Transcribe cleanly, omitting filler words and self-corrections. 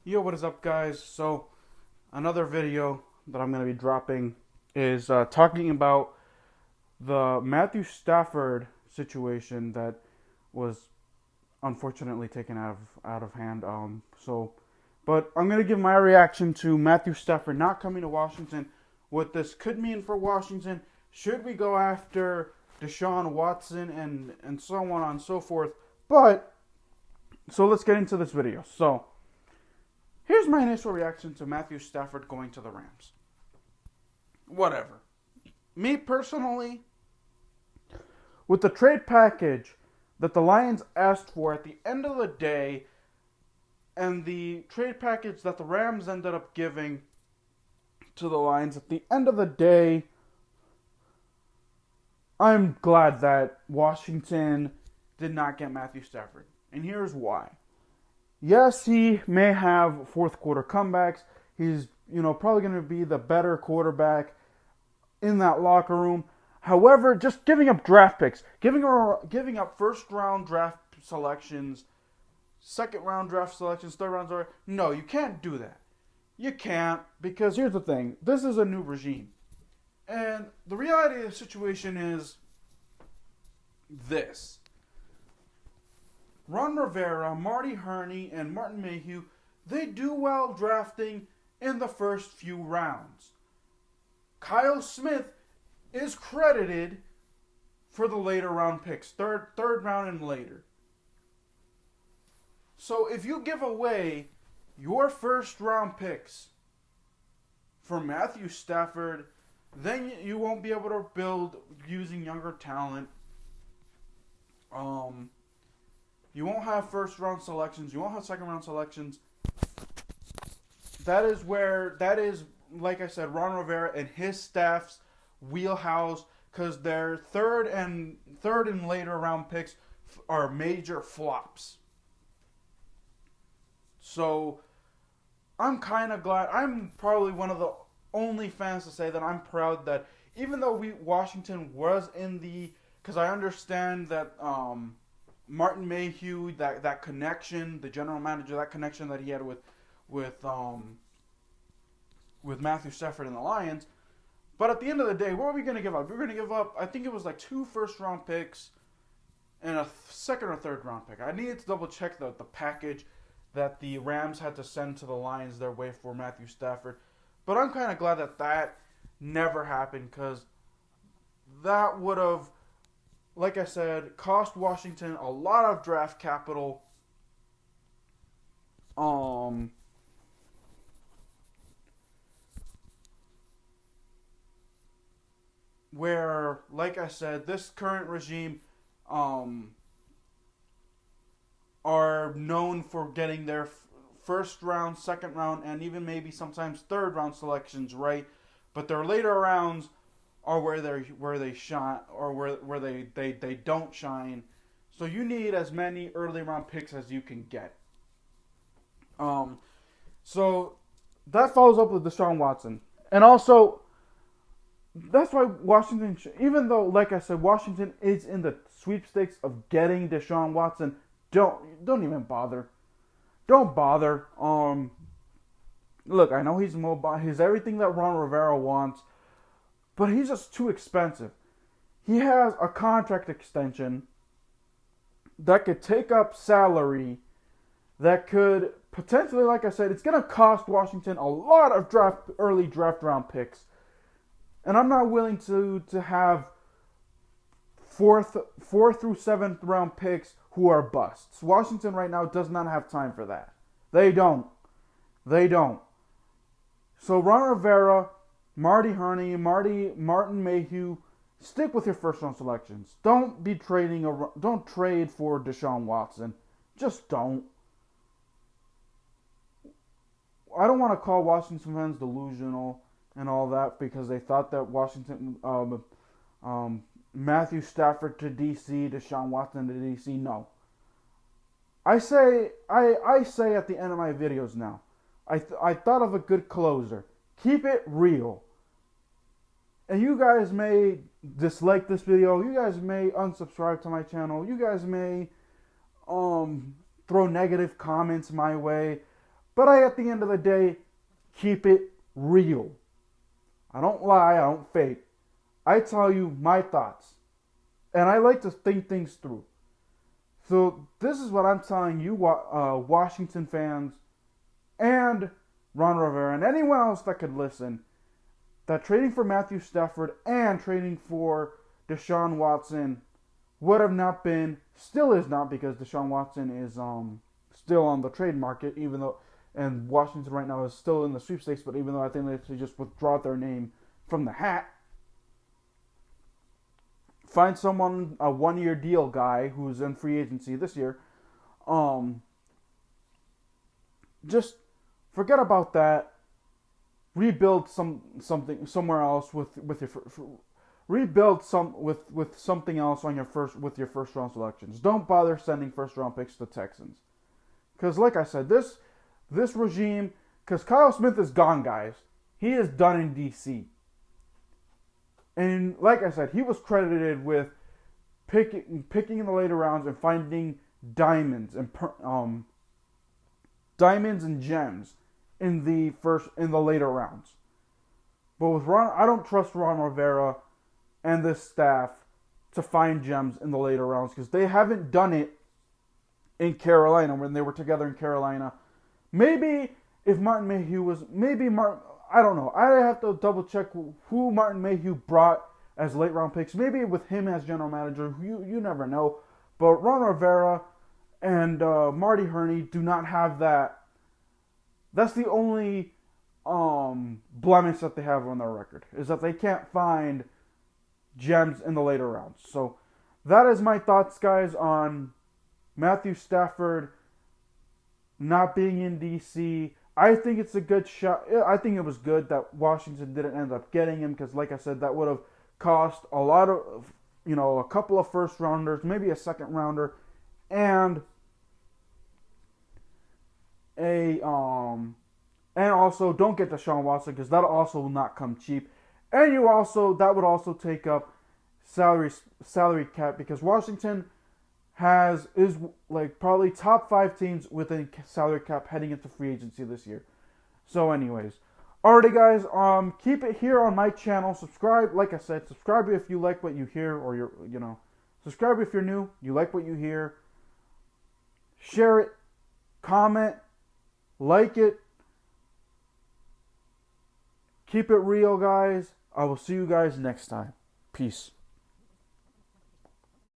Yo, what is up, guys? So, another video that I'm going to be dropping is talking about the Matthew Stafford situation that was unfortunately taken out of hand. But I'm going to give my reaction to Matthew Stafford not coming to Washington, what this could mean for Washington. Should we go after Deshaun Watson and so on and so forth? So let's get into this video. So, here's my initial reaction to Matthew Stafford going to the Rams. Whatever. Me personally, with the trade package that the Lions asked for at the end of the day, and the trade package that the Rams ended up giving to the Lions at the end of the day, I'm glad that Washington did not get Matthew Stafford. And here's why. Yes, he may have fourth quarter comebacks. He's, probably going to be the better quarterback in that locker room. However, just giving up draft picks, giving up first round draft selections, second round draft selections, third round, no, you can't do that. You can't, because here's the thing. This is a new regime. And the reality of the situation is this. Ron Rivera, Marty Herney, and Martin Mayhew, they do well drafting in the first few rounds. Kyle Smith is credited for the later round picks, third round and later. So if you give away your first round picks for Matthew Stafford, then you won't be able to build using younger talent. You won't have first round selections. You won't have second round selections. That is, like I said, Ron Rivera and his staff's wheelhouse, because their third and later round picks are major flops. So I'm kind of glad. I'm probably one of the only fans to say that I'm proud that even though Washington was in the, because I understand that Martin Mayhew, that connection, the general manager, that connection that he had with Matthew Stafford and the Lions. But at the end of the day, what are we going to give up? We're going to give up, I think it was like 2 first-round picks and a second or third round pick. I needed to double-check the package that the Rams had to send to the Lions their way for Matthew Stafford. But I'm kind of glad that never happened, because that would have, like I said, cost Washington a lot of draft capital. Where, like I said, this current regime are known for getting their first round, second round, and even maybe sometimes third round selections right, but their later rounds are where they shine, or where they don't shine. So you need as many early round picks as you can get. So that follows up with Deshaun Watson, and also that's why Washington, even though, like I said, Washington is in the sweepstakes of getting Deshaun Watson, don't even bother. Don't bother. Look, I know he's mobile. He's everything that Ron Rivera wants, but he's just too expensive. He has a contract extension that could take up salary, that could potentially, like I said, it's going to cost Washington a lot of early draft round picks. And I'm not willing to have fourth through seventh round picks who are busts. Washington right now does not have time for that. They don't. So Ron Rivera, Marty Herney, Martin Mayhew, stick with your first round selections. Don't trade for Deshaun Watson. Just don't. I don't want to call Washington fans delusional and all that, because they thought that Matthew Stafford to DC, Deshaun Watson to DC. No. I say at the end of my videos now, I thought of a good closer. Keep it real. And you guys may dislike this video. You guys may unsubscribe to my channel. You guys may throw negative comments my way. But at the end of the day, keep it real. I don't lie, I don't fake. I tell you my thoughts. And I like to think things through. So this is what I'm telling you, Washington fans, and Ron Rivera, and anyone else that could listen, that trading for Matthew Stafford and trading for Deshaun Watson would have not been, still is not, because Deshaun Watson is still on the trade market, even though, and Washington right now is still in the sweepstakes, but even though I think they should just withdraw their name from the hat, find someone, a one-year deal guy who's in free agency this year, just forget about that. Rebuild something somewhere else with your rebuild with something else on your first round selections. Don't bother sending first round picks to the Texans, because like I said, this regime, because Kyle Smith is gone, guys. He is done in DC. And like I said, he was credited with picking in the later rounds and finding diamonds and gems in the later rounds. But with Ron, I don't trust Ron Rivera and this staff to find gems in the later rounds, because they haven't done it in Carolina when they were together in Carolina. Maybe if Martin Mayhew was, I don't know. I have to double check who Martin Mayhew brought as late round picks. Maybe with him as general manager, you never know. But Ron Rivera and Marty Herney do not have that. That's the only blemish that they have on their record, is that they can't find gems in the later rounds. So that is my thoughts, guys, on Matthew Stafford not being in DC. I think it's a good shot. I think it was good that Washington didn't end up getting him, because like I said, that would have cost a lot of, a couple of first rounders, maybe a second rounder, and and also don't get Deshaun Watson, because that also will not come cheap. And that would also take up salary cap, because Washington is like probably top 5 teams within salary cap heading into free agency this year. So anyways, alrighty guys, keep it here on my channel. Subscribe, like I said, subscribe if you like what you hear, or subscribe if you're new, you like what you hear. Share it, comment, like it. Keep it real, guys. I will see you guys next time. Peace.